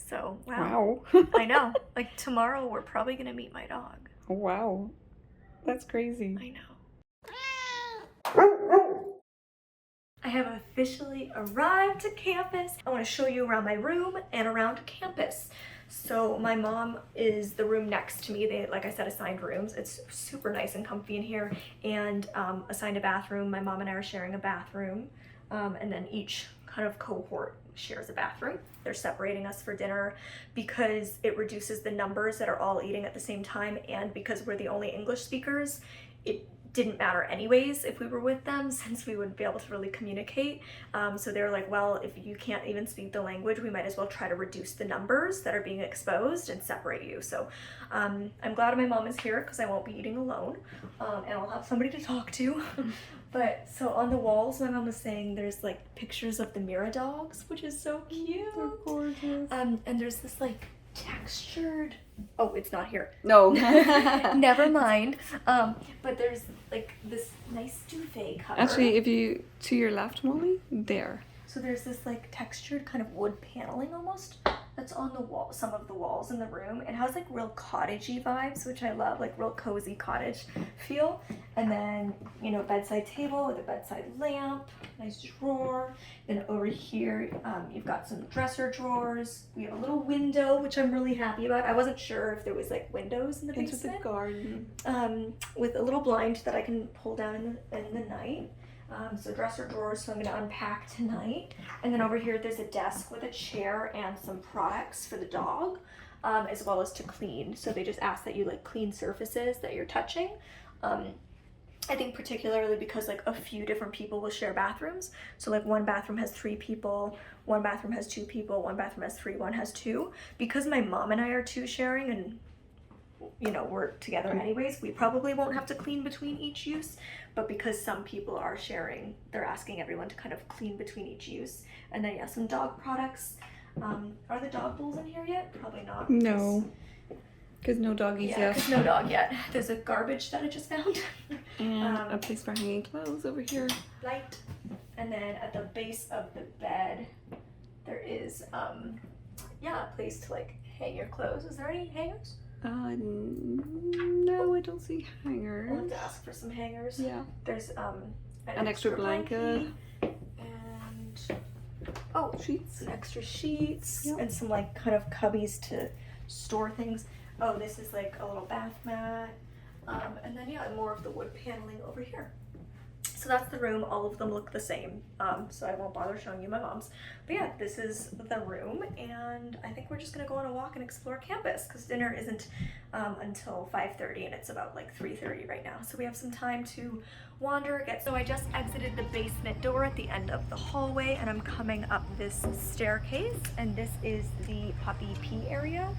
So, Wow. I know. Like tomorrow we're probably gonna meet my dog. Wow. That's crazy. I know. I have officially arrived to campus. I want to show you around my room and around campus. So my mom is the room next to me. They, like I said, assigned rooms. It's super nice and comfy in here, and assigned a bathroom. My mom and I are sharing a bathroom, and then each kind of cohort shares a bathroom. They're separating us for dinner because it reduces the numbers that are all eating at the same time, and because we're the only English speakers, it didn't matter anyways if we were with them, since we wouldn't be able to really communicate. So they were like, well, if you can't even speak the language, we might as well try to reduce the numbers that are being exposed and separate you. So I'm glad my mom is here because I won't be eating alone, and I'll have somebody to talk to. But so on the walls, my mom was saying there's like pictures of the Mira dogs, which is so cute. They're gorgeous. And there's this like textured, oh, it's not here. No. Never mind. But there's like this nice duvet cover. Actually, if you, to your left, Molly, there. So there's this like textured kind of wood paneling almost that's on the wall, some of the walls in the room. It has like real cottagey vibes, which I love, like real cozy cottage feel. And then, you know, bedside table with a bedside lamp, nice drawer. Then over here, you've got some dresser drawers. We have a little window, which I'm really happy about. I wasn't sure if there was like windows in the basement. Into the garden. With a little blind that I can pull down in the night. So dresser drawers, so I'm going to unpack tonight. And then over here there's a desk with a chair and some products for the dog, as well as to clean. So they just ask that you like clean surfaces that you're touching. I think particularly because like a few different people will share bathrooms. So like one bathroom has 3 people, one bathroom has 2 people, one bathroom has 3, one has 2. Because my mom and I are 2 sharing, and you know, we're together anyways, we probably won't have to clean between each use. But because some people are sharing, they're asking everyone to kind of clean between each use. And then yeah, some dog products. Are the dog bowls in here yet? Probably not. No. Because no doggies Yeah, yet. because no dog yet. There's a garbage that I just found. And a place for hanging clothes over here. Light. And then at the base of the bed, there is, yeah, a place to like hang your clothes. Is there any hangers? No, I don't see I'll have hangers. to ask for some hangers. Yeah. There's An extra blanket. And oh, Sheets. some extra sheets. Yep. And some like kind of cubbies to store things. Oh, this is like a little bath mat. And then yeah, more of the wood paneling over here. So that's the room. All of them look the same, so I won't bother showing you my mom's. But yeah, this is the room, and I think we're just gonna go on a walk and explore campus because dinner isn't until 5:30, and it's about like 3:30 right now. So we have some time to wander. So I just exited the basement door at the end of the hallway, and I'm coming up this staircase, and this is the puppy pee area.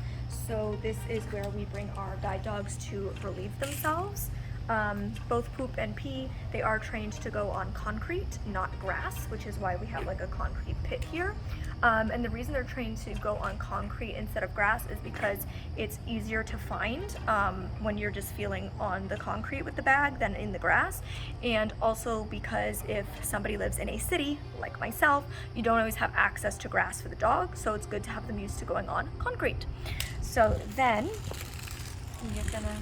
So this is where we bring our guide dogs to relieve themselves. Both poop and pee, they are trained to go on concrete, not grass, which is why we have like a concrete pit here. And the reason they're trained to go on concrete instead of grass is because it's easier to find when you're just feeling on the concrete with the bag than in the grass. And also because if somebody lives in a city, like myself, you don't always have access to grass for the dog, so it's good to have them used to going on concrete. So then, you're gonna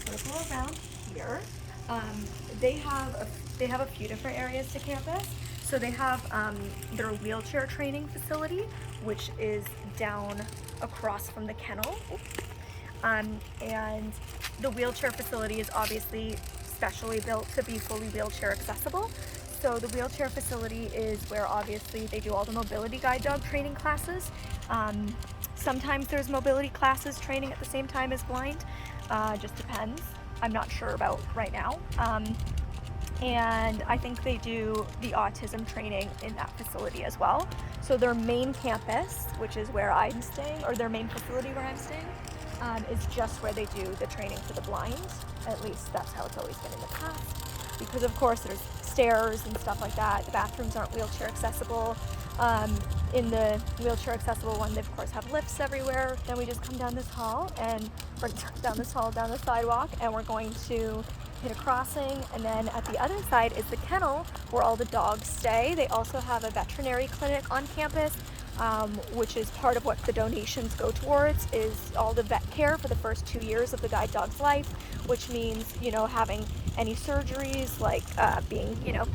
circle around here. They have a few different areas to campus. So they have their wheelchair training facility, which is down across from the kennel. And the wheelchair facility is obviously specially built to be fully wheelchair accessible. So the wheelchair facility is where obviously they do all the mobility guide dog training classes. Sometimes there's mobility classes training at the same time as blind, just depends. I'm not sure about right now. And I think they do the autism training in that facility as well. So their main campus, which is where I'm staying, or their main facility where I'm staying, is just where they do the training for the blind. At least that's how it's always been in the past. Because of course there's stairs and stuff like that. The bathrooms aren't wheelchair accessible. In the wheelchair accessible one, they of course have lifts everywhere. Then we just come down this hall and down the sidewalk, and we're going to hit a crossing, and then at the other side is the kennel where all the dogs stay. They also have a veterinary clinic on campus, which is part of what the donations go towards, is all the vet care for the first 2 years of the guide dog's life, which means, you know, having any surgeries, like being, you know,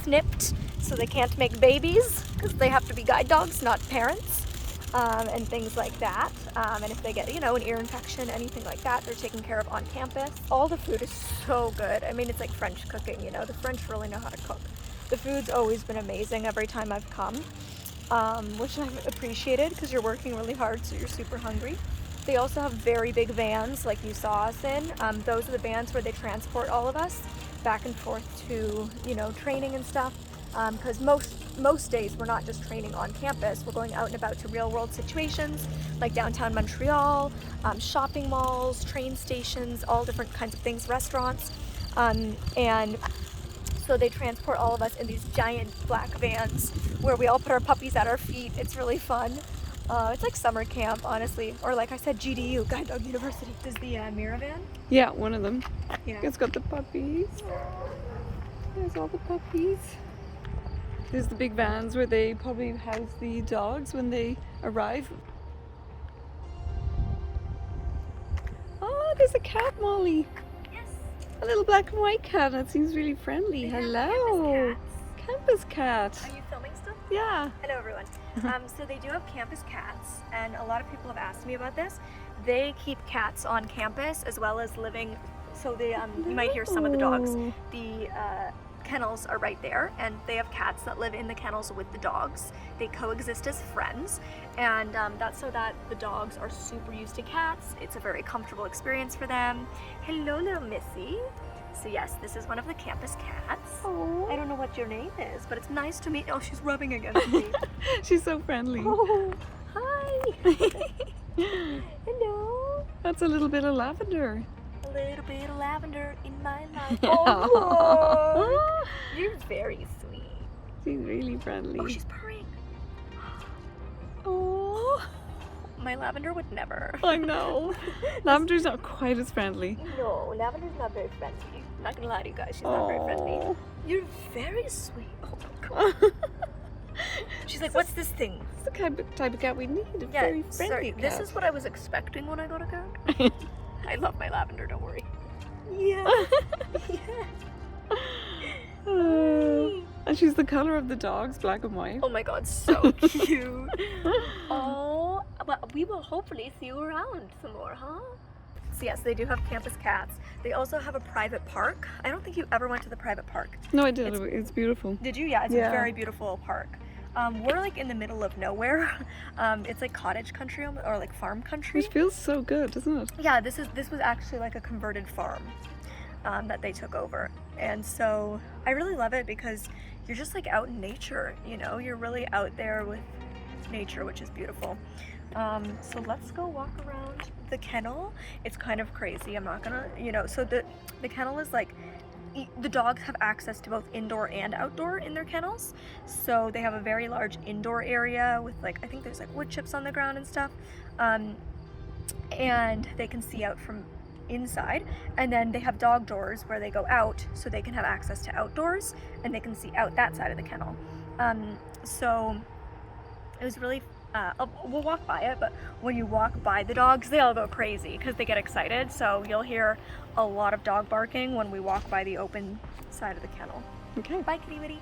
snipped so they can't make babies because they have to be guide dogs, not parents, and things like that. And if they get, you know, an ear infection, anything like that, they're taken care of on campus. All the food is so good. I mean, it's like French cooking, you know, the French really know how to cook. The food's always been amazing every time I've come, which I've appreciated because you're working really hard, so you're super hungry. They also have very big vans like you saw us in. Those are the vans where they transport all of us back and forth to, you know, training and stuff. Because most days we're not just training on campus, we're going out and about to real world situations like downtown Montreal, shopping malls, train stations, all different kinds of things, restaurants, and so they transport all of us in these giant black vans where we all put our puppies at our feet. It's really fun. It's like summer camp, honestly, or like I said, GDU, Guide Dog University. This is the Mira van? Yeah, one of them. Yeah. It's got the puppies. There's all the puppies. There's the big vans where they probably house the dogs when they arrive. Oh, there's a cat, Molly. Yes. A little black and white cat. That seems really friendly. They have Hello. campus Campus cat. Are you filming still? Yeah. Hello everyone. So they do have campus cats, and a lot of people have asked me about this. They keep cats on campus as well as living, so they you might hear some of the dogs. Oh. The kennels are right there, and they have cats that live in the kennels with the dogs. They coexist as friends, and that's so that the dogs are super used to cats. It's a very comfortable experience for them. Hello, little Missy. So yes, this is one of the campus cats. Oh. I don't know what your name is, but it's nice to meet. Oh, she's rubbing against me. She's so friendly. Oh, hi. Hello. That's a little bit of lavender. A little bit of lavender in my life. Oh, Lord. You're very sweet. She's really friendly. Oh, she's purring. Oh, My lavender would never. I know. Lavender's not quite as friendly. No, lavender's not very friendly. Not gonna lie to you guys, she's not very friendly. Oh. You're very sweet. Oh my God. She's like, what's this thing? It's the type of cat we need. A very friendly sorry, cat. this is what I was expecting when I got a cat. I love my lavender, don't worry. Yeah. And she's the color of the dogs, black and white. Oh my God, so cute. Oh, but we will hopefully see you around some more, huh? So yes, they do have campus cats. They also have a private park. I don't think you ever went to the private park. No, I did. It's beautiful. Did you? Yeah, it's Yeah. a very beautiful park. We're like in the middle of nowhere. It's like cottage country or like farm country. Which feels so good, doesn't it? Yeah, this was actually like a converted farm that they took over, and so I really love it because you're just like out in nature. You know, you're really out there with nature, which is beautiful. So let's go walk around the kennel. It's kind of crazy. I'm not gonna, you know. So the kennel is like, the dogs have access to both indoor and outdoor in their kennels. So they have a very large indoor area with like, I think there's like wood chips on the ground and stuff. And they can see out from inside. And then they have dog doors where they go out so they can have access to outdoors and they can see out that side of the kennel. So it was really we'll walk by it, but when you walk by the dogs, they all go crazy because they get excited. So you'll hear a lot of dog barking when we walk by the open side of the kennel. Okay. Bye, kitty bitty.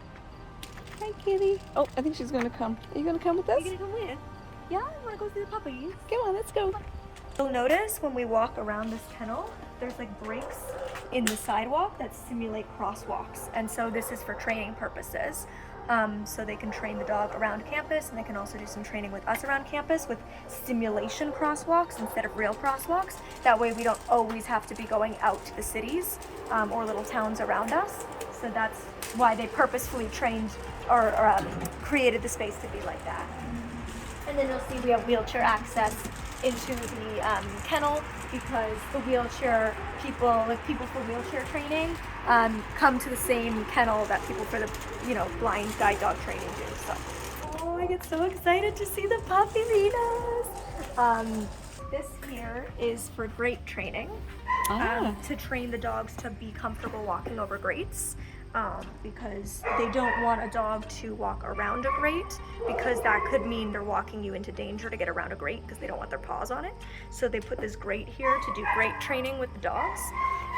Hi, kitty. Oh, I think she's going to come. Are you going to come with us? You gonna come with? Yeah, I want to go see the puppies. Come on, let's go. You'll notice when we walk around this kennel, there's like breaks in the sidewalk that simulate crosswalks, and so this is for training purposes. So they can train the dog around campus, and they can also do some training with us around campus with simulation crosswalks instead of real crosswalks. That way we don't always have to be going out to the cities or little towns around us. So that's why they purposefully trained or created the space to be like that. And then you'll see we have wheelchair access into the kennel because the wheelchair people, like people for wheelchair training, come to the same kennel that people for the, you know, blind guide dog training do. So, oh, I get so excited to see the puppies. This here is for grate training, to train the dogs to be comfortable walking over grates. because they don't want a dog to walk around a grate, because that could mean they're walking you into danger to get around a grate because they don't want their paws on it. So they put this grate here to do grate training with the dogs.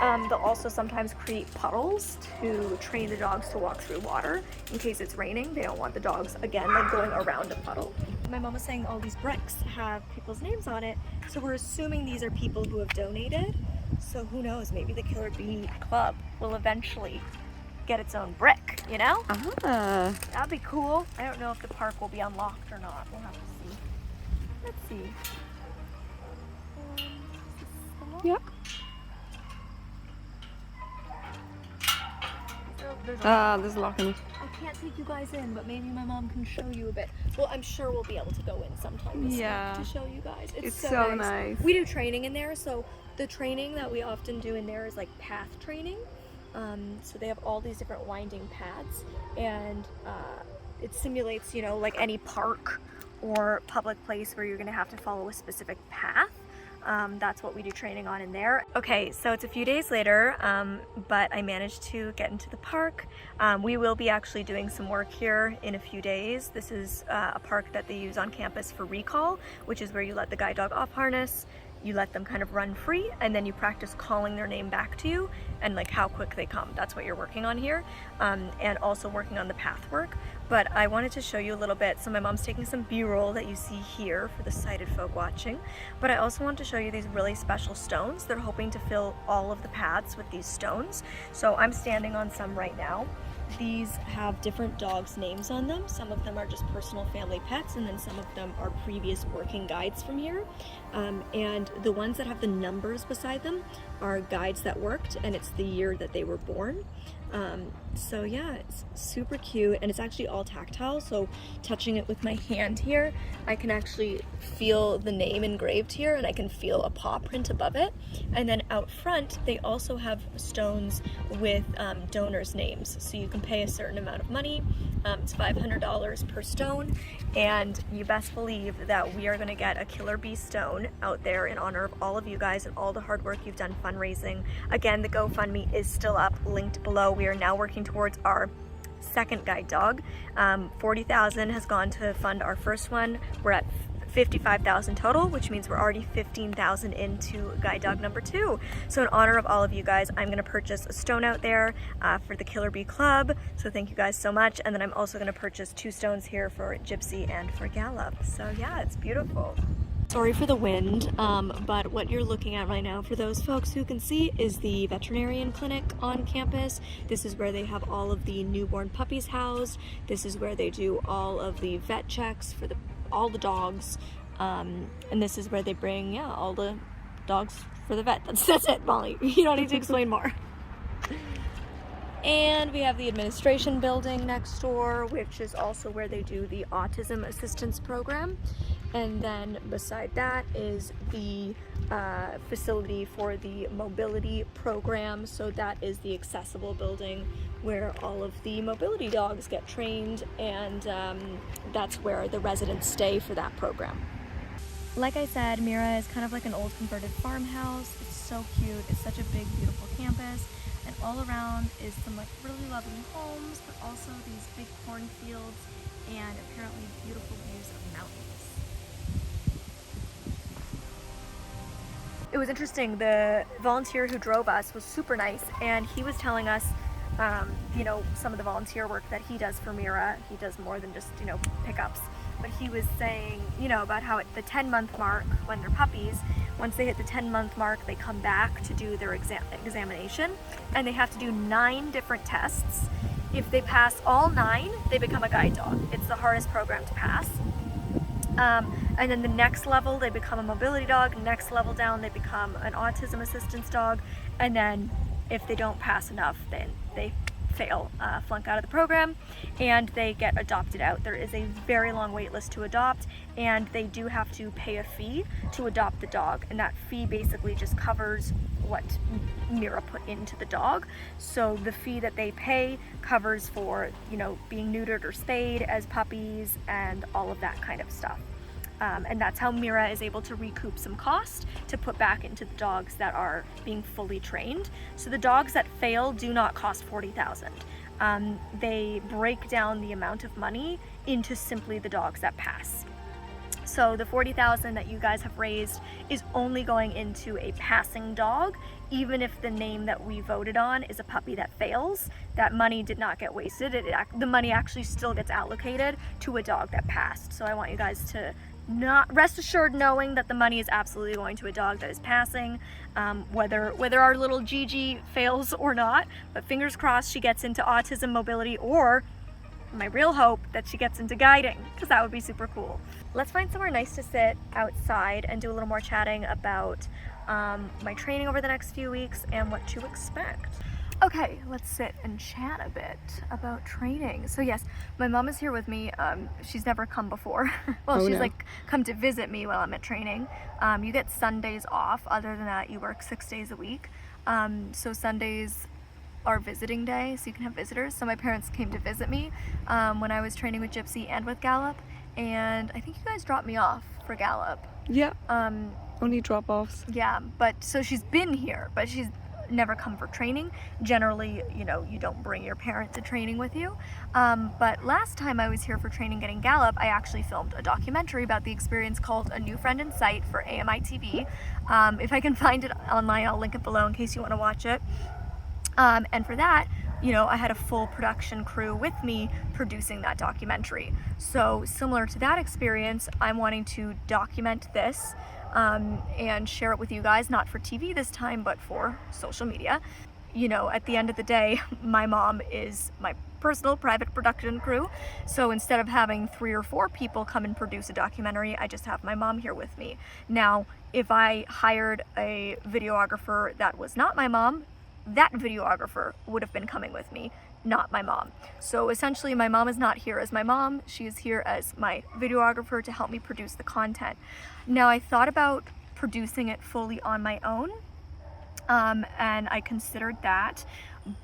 They'll also sometimes create puddles to train the dogs to walk through water in case it's raining. They don't want the dogs, again, like going around a puddle. My mom was saying all these bricks have people's names on it, so we're assuming these are people who have donated. So who knows, maybe the Killer Bee Club will eventually get its own brick, you know? That'd be cool. I don't know if the park will be unlocked or not. We'll have to see. Let's see. Yep. There's a lock in it. I can't take you guys in, but maybe my mom can show you a bit. Well, I'm sure we'll be able to go in sometime this week to show you guys. It's so nice. We do training in there, so the training that we often do in there is like path training. So they have all these different winding paths, and it simulates, you know, like any park or public place where you're going to have to follow a specific path. That's what we do training on in there. Okay, so it's a few days later, but I managed to get into the park. We will be actually doing some work here in a few days. This is a park that they use on campus for recall, which is where you let the guide dog off harness, you let them kind of run free, and then you practice calling their name back to you and like how quick they come. That's what you're working on here, and also working on the path work. But I wanted to show you a little bit. So my mom's taking some B-roll that you see here for the sighted folk watching, but I also want to show you these really special stones. They're hoping to fill all of the paths with these stones. So I'm standing on some right now. These have different dogs' names on them. Some of them are just personal family pets, and then some of them are previous working guides from here. And the ones that have the numbers beside them are guides that worked, and it's the year that they were born. So yeah, it's super cute, and it's actually all tactile, so touching it with my hand here, I can actually feel the name engraved here, and I can feel a paw print above it. And then out front, they also have stones with donors' names, so you can pay a certain amount of money. It's $500 per stone, and you best believe that we are going to get a Killer Bee stone out there in honor of all of you guys and all the hard work you've done fundraising. Again, the GoFundMe is still up, linked below. We are now working towards our second guide dog. 40,000 has gone to fund our first one. We're at 55,000 total, which means we're already 15,000 into guide dog number 2. So in honor of all of you guys, I'm going to purchase a stone out there for the Killer Bee Club. So thank you guys so much. And then I'm also going to purchase 2 stones here for Gypsy and for Gallop. So yeah, it's beautiful. Sorry for the wind, but what you're looking at right now, for those folks who can see, is the veterinarian clinic on campus. This is where they have all of the newborn puppies housed. This is where they do all of the vet checks for all the dogs, and this is where they bring all the dogs for the vet. That's it, Molly. You don't need to explain more. And we have the administration building next door, which is also where they do the autism assistance program. And then beside that is the facility for the mobility program. So that is the accessible building where all of the mobility dogs get trained, and that's where the residents stay for that program. Like I said, Mira is kind of like an old converted farmhouse. It's so cute. It's such a big, beautiful campus. And all around is some like really lovely homes, but also these big cornfields and apparently beautiful views of mountains. It was interesting, the volunteer who drove us was super nice, and he was telling us, you know, some of the volunteer work that he does for Mira. He does more than just, you know, pickups. But he was saying, you know, about how at the 10-month mark, when they're puppies, once they hit the 10-month mark, they come back to do their examination, and they have to do 9 different tests. If they pass all 9, they become a guide dog. It's the hardest program to pass. And then the next level, they become a mobility dog. Next level down, they become an autism assistance dog. And then if they don't pass enough, then they fail, flunk out of the program, and they get adopted out. There is a very long wait list to adopt, and they do have to pay a fee to adopt the dog, and that fee basically just covers what Mira put into the dog. So the fee that they pay covers for, you know, being neutered or spayed as puppies and all of that kind of stuff. And that's how Mira is able to recoup some cost to put back into the dogs that are being fully trained. So the dogs that fail do not cost $40,000. they break down the amount of money into simply the dogs that pass. So the $40,000 that you guys have raised is only going into a passing dog. Even if the name that we voted on is a puppy that fails, that money did not get wasted. The money actually still gets allocated to a dog that passed. So I want you guys to not rest assured knowing that the money is absolutely going to a dog that is passing, whether our little Gigi fails or not. But fingers crossed she gets into autism, mobility, or my real hope that she gets into guiding, because that would be super cool. Let's find somewhere nice to sit outside and do a little more chatting about my training over the next few weeks and what to expect. Okay, let's sit and chat a bit about training. So yes, my mom is here with me. She's never come before. Well, she's like come to visit me while I'm at training. You get Sundays off. Other than that, you work 6 days a week. So Sundays are visiting day, so you can have visitors. So my parents came to visit me when I was training with Gypsy and with Gallop, and I think you guys dropped me off for Gallop. Yeah. Only drop-offs. Yeah, but so she's been here, but she's never come for training. Generally, you know, you don't bring your parent to training with you. But last time I was here for training getting Gallop, I actually filmed a documentary about the experience called A New Friend in Sight for AMI TV. If I can find it online, I'll link it below in case you want to watch it. And for that, you know, I had a full production crew with me producing that documentary. So similar to that experience, I'm wanting to document this and share it with you guys, not for TV this time, but for social media. You know, at the end of the day, my mom is my personal private production crew. So instead of having 3 or 4 people come and produce a documentary, I just have my mom here with me. Now, if I hired a videographer that was not my mom, that videographer would have been coming with me, not my mom. So essentially my mom is not here as my mom, she is here as my videographer to help me produce the content. Now I thought about producing it fully on my own, and I considered that,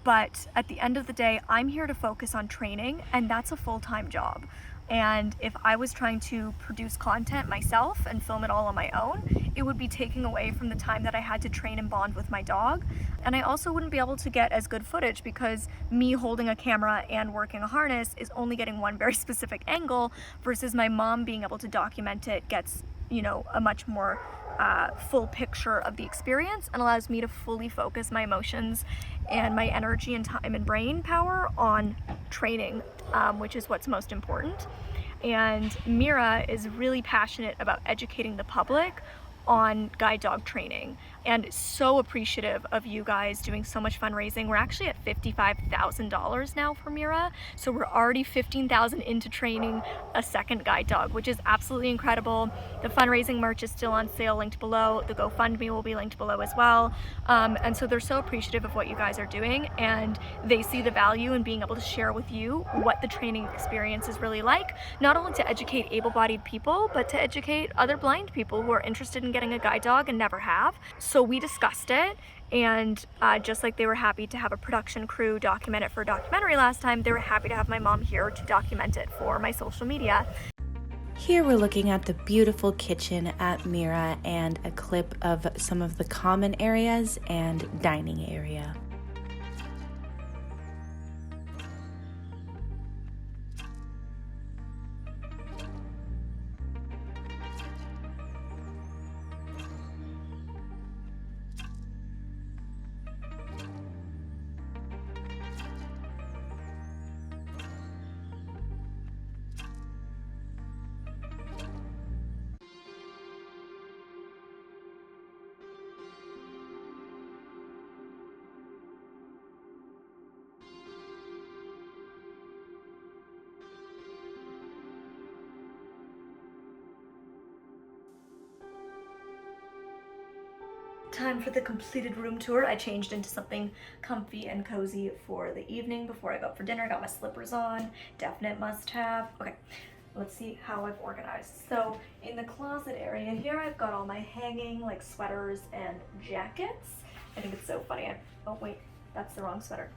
but at the end of the day, I'm here to focus on training, and that's a full-time job. And if I was trying to produce content myself and film it all on my own, it would be taking away from the time that I had to train and bond with my dog. And I also wouldn't be able to get as good footage because me holding a camera and working a harness is only getting one very specific angle versus my mom being able to document it gets, you know, a much more full picture of the experience and allows me to fully focus my emotions and my energy and time and brain power on training, which is what's most important. And Mira is really passionate about educating the public on guide dog training and so appreciative of you guys doing so much fundraising. We're actually at $55,000 now for Mira, so we're already $15,000 into training a second guide dog, which is absolutely incredible. The fundraising merch is still on sale, linked below. The GoFundMe will be linked below as well. And so they're so appreciative of what you guys are doing, and they see the value in being able to share with you what the training experience is really like, not only to educate able-bodied people, but to educate other blind people who are interested in getting a guide dog and never have. So we discussed it, and just like they were happy to have a production crew document it for a documentary last time, they were happy to have my mom here to document it for my social media. Here we're looking at the beautiful kitchen at Mira and a clip of some of the common areas and dining area. Time for the completed room tour. I changed into something comfy and cozy for the evening before I go out for dinner. I got my slippers on, definite must have. Okay, let's see how I've organized. So in the closet area here, I've got all my hanging like sweaters and jackets. I think it's so funny. Oh wait, that's the wrong sweater.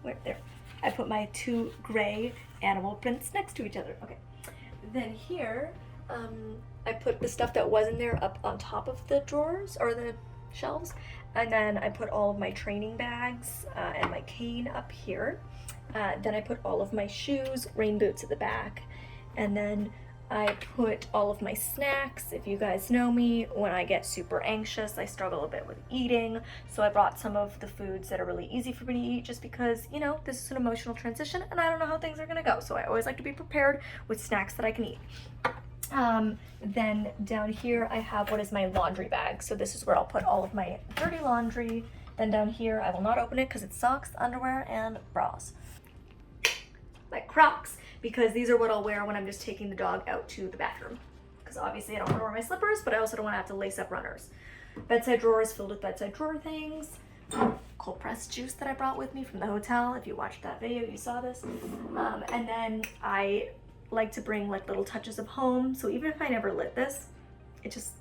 Where? There. I put my 2 gray animal prints next to each other. Okay. Then here, I put the stuff that wasn't there up on top of the drawers or the shelves, and then I put all of my training bags and my cane up here. Then I put all of my shoes, rain boots at the back, and then I put all of my snacks. If you guys know me, when I get super anxious, I struggle a bit with eating. So I brought some of the foods that are really easy for me to eat just because, you know, this is an emotional transition and I don't know how things are gonna go. So I always like to be prepared with snacks that I can eat. Then down here I have what is my laundry bag. So this is where I'll put all of my dirty laundry. Then down here, I will not open it because it's socks, underwear, and bras. My Crocs, because these are what I'll wear when I'm just taking the dog out to the bathroom. Because obviously I don't want to wear my slippers, but I also don't want to have to lace up runners. Bedside drawer is filled with bedside drawer things. Cold pressed juice that I brought with me from the hotel. If you watched that video, you saw this. And then I like to bring like little touches of home. So even if I never lit this, it just,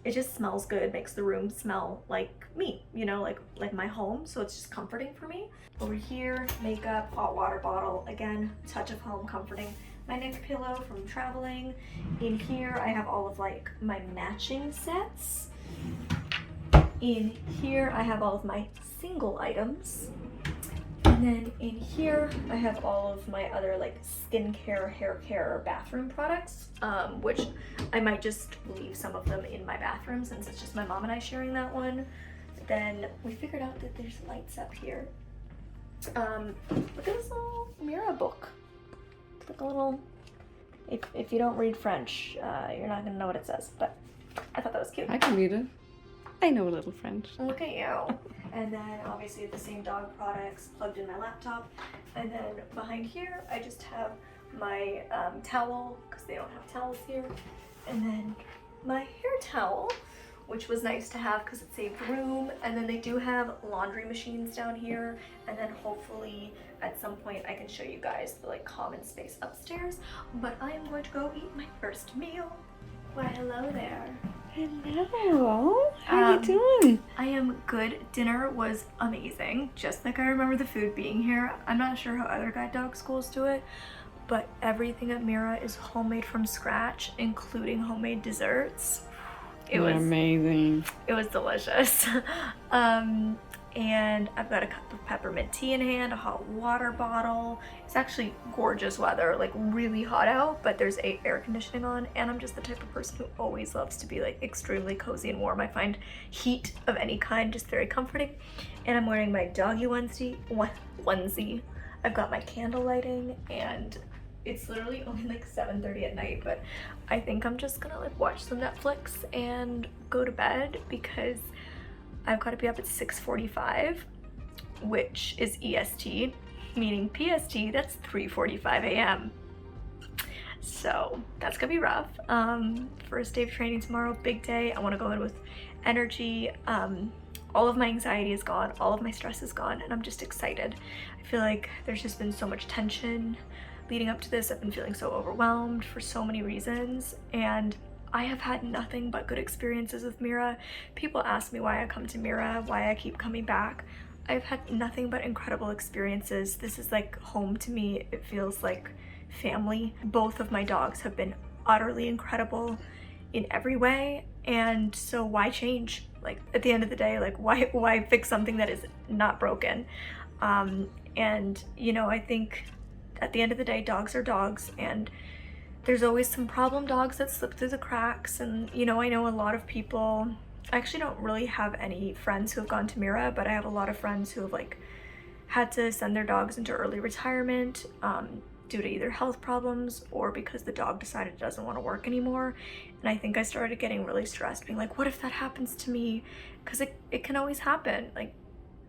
it just smells good, makes the room smell like me, you know, like my home. So it's just comforting for me. Over here, makeup, hot water bottle, again, touch of home, comforting. My neck pillow from traveling. In here, I have all of like my matching sets. In here, I have all of my single items. And then in here, I have all of my other like skincare, hair care, bathroom products, which I might just leave some of them in my bathroom since it's just my mom and I sharing that one. Then we figured out that there's lights up here. Look at this little Mira book. It's like a little, if you don't read French, you're not gonna know what it says, but I thought that was cute. I can read it. I know a little French. Look at you. And then obviously the same dog products plugged in my laptop. And then behind here, I just have my towel, because they don't have towels here. And then my hair towel, which was nice to have because it saved room. And then they do have laundry machines down here. And then hopefully at some point I can show you guys the like common space upstairs. But I am going to go eat my first meal. Why, hello there. Hello. How you doing? I am good. Dinner was amazing. Just like I remember the food being here. I'm not sure how other guide dog schools do it, but everything at Mira is homemade from scratch, including homemade desserts. It was amazing. It was delicious. And I've got a cup of peppermint tea in hand, a hot water bottle. It's actually gorgeous weather, like really hot out, but there's air conditioning on, and I'm just the type of person who always loves to be like extremely cozy and warm. I find heat of any kind just very comforting. And I'm wearing my doggy onesie. I've got my candle lighting, and it's literally only like 7:30 at night, but I think I'm just gonna like watch some Netflix and go to bed because I've got to be up at 6:45, which is EST, meaning PST, that's 3:45 a.m. So that's gonna be rough. First day of training tomorrow, big day. I want to go in with energy. All of my anxiety is gone, all of my stress is gone, and I'm just excited. I feel like there's just been so much tension leading up to this. I've been feeling so overwhelmed for so many reasons, and I have had nothing but good experiences with Mira. People ask me why I come to Mira, why I keep coming back. I've had nothing but incredible experiences. This is like home to me. It feels like family. Both of my dogs have been utterly incredible in every way, and so why change? Like at the end of the day, like why fix something that is not broken? And you know, I think at the end of the day, dogs are dogs, and there's always some problem dogs that slip through the cracks. And you know, I know a lot of people, I actually don't really have any friends who have gone to Mira, but I have a lot of friends who have like had to send their dogs into early retirement due to either health problems or because the dog decided it doesn't want to work anymore. And I think I started getting really stressed, being like, what if that happens to me? Because it can always happen. Like,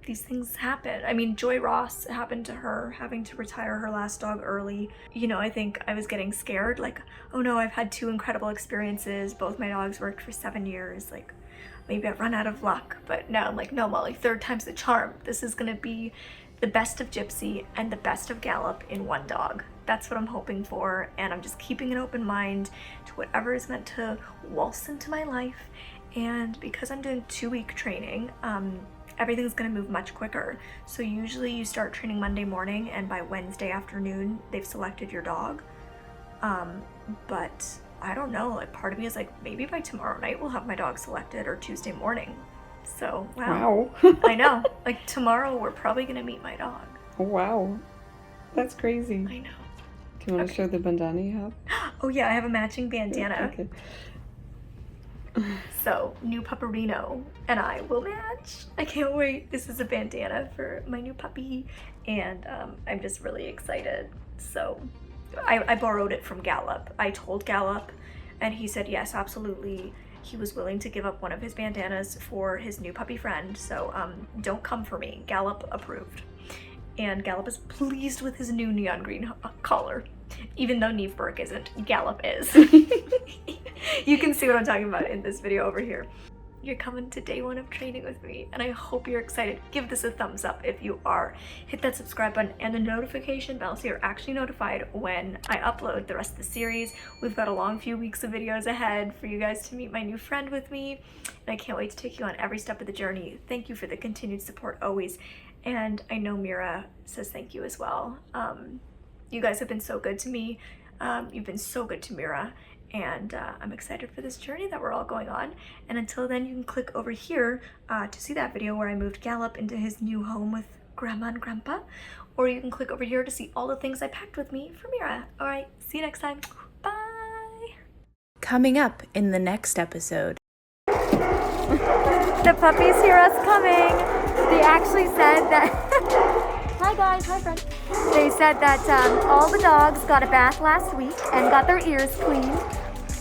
these things happen. I mean, Joy Ross, happened to her, having to retire her last dog early. You know, I think I was getting scared, like, oh no, I've had 2 incredible experiences. Both my dogs worked for 7 years. Like, maybe I've run out of luck. But now I'm like, no, Molly, 3rd time's the charm. This is gonna be the best of Gypsy and the best of Gallop in one dog. That's what I'm hoping for, and I'm just keeping an open mind to whatever is meant to waltz into my life. And because I'm doing 2-week training, everything's gonna move much quicker. So usually you start training Monday morning, and by Wednesday afternoon, they've selected your dog. But I don't know, like part of me is like, maybe by tomorrow night we'll have my dog selected, or Tuesday morning. So, wow. I know, like tomorrow we're probably gonna meet my dog. Oh, wow. That's crazy. I know. Do you want to show the bandana you have? Oh yeah, I have a matching bandana. Okay. So, new Pupperino and I will match. I can't wait. This is a bandana for my new puppy, and I'm just really excited. So, I borrowed it from Gallup. I told Gallup, and he said yes, absolutely. He was willing to give up one of his bandanas for his new puppy friend, so don't come for me. Gallup approved. And Gallup is pleased with his new neon green collar. Even though Neve Burke isn't, Gallup is. You can see what I'm talking about in this video over here. You're coming to day 1 of training with me, and I hope you're excited. Give this a thumbs up if you are. Hit that subscribe button and the notification bell so you're actually notified when I upload the rest of the series. We've got a long few weeks of videos ahead for you guys to meet my new friend with me, and I can't wait to take you on every step of the journey. Thank you for the continued support always, and I know Mira says thank you as well. You guys have been so good to me. You've been so good to Mira, and I'm excited for this journey that we're all going on. And until then, you can click over here to see that video where I moved Gallup into his new home with Grandma and Grandpa, or you can click over here to see all the things I packed with me for Mira. All right, see you next time. Bye. Coming up in the next episode. The puppies hear us coming. They actually said that... Hi guys, hi friend. They said that all the dogs got a bath last week and got their ears cleaned,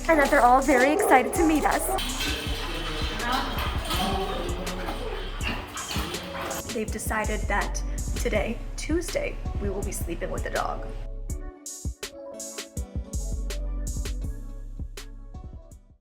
and that they're all very excited to meet us. They've decided that today, Tuesday, we will be sleeping with the dog.